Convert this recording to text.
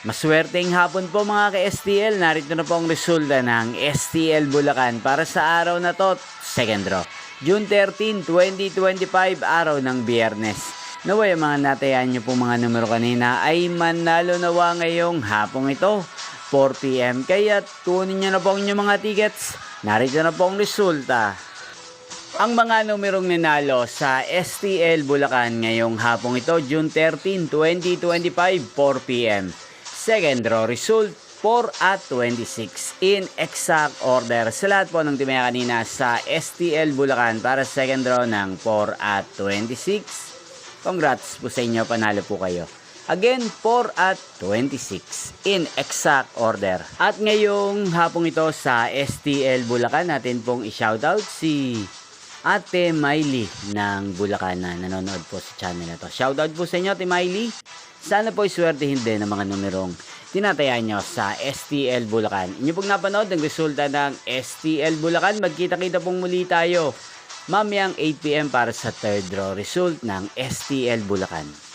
Maswerteng hapon po mga ka-STL. Narito na po ang resulta ng STL Bulacan para sa araw na to, second draw. June 13, 2025, araw ng Biyernes. Naway ang mga natayan nyo po mga numero kanina ay manalo nawa ngayong hapong ito, 4 PM. Kaya kunin nyo na po ang inyong mga tickets. Narito na po ang resulta. Ang mga numerong ninalo sa STL Bulacan ngayong hapong ito, June 13, 2025, 4 PM. Second draw result, 4 at 26 in exact order sa lahat po ng timaya kanina sa STL Bulacan para second draw ng 4 at 26. Congrats po sa inyo, panalo po kayo. Again, 4 at 26 in exact order. At ngayong hapong ito sa STL Bulacan, natin pong i-shoutout si Ate Miley ng Bulacan na nanonood po sa channel na to. Shoutout po sa inyo, Ate Miley. Sana po iswertihin din ng mga numerong tinatayan nyo sa STL Bulacan. Inyo pong napanood ang resulta ng STL Bulacan. Magkita-kita pong muli tayo mamayang 8 PM para sa third draw result ng STL Bulacan.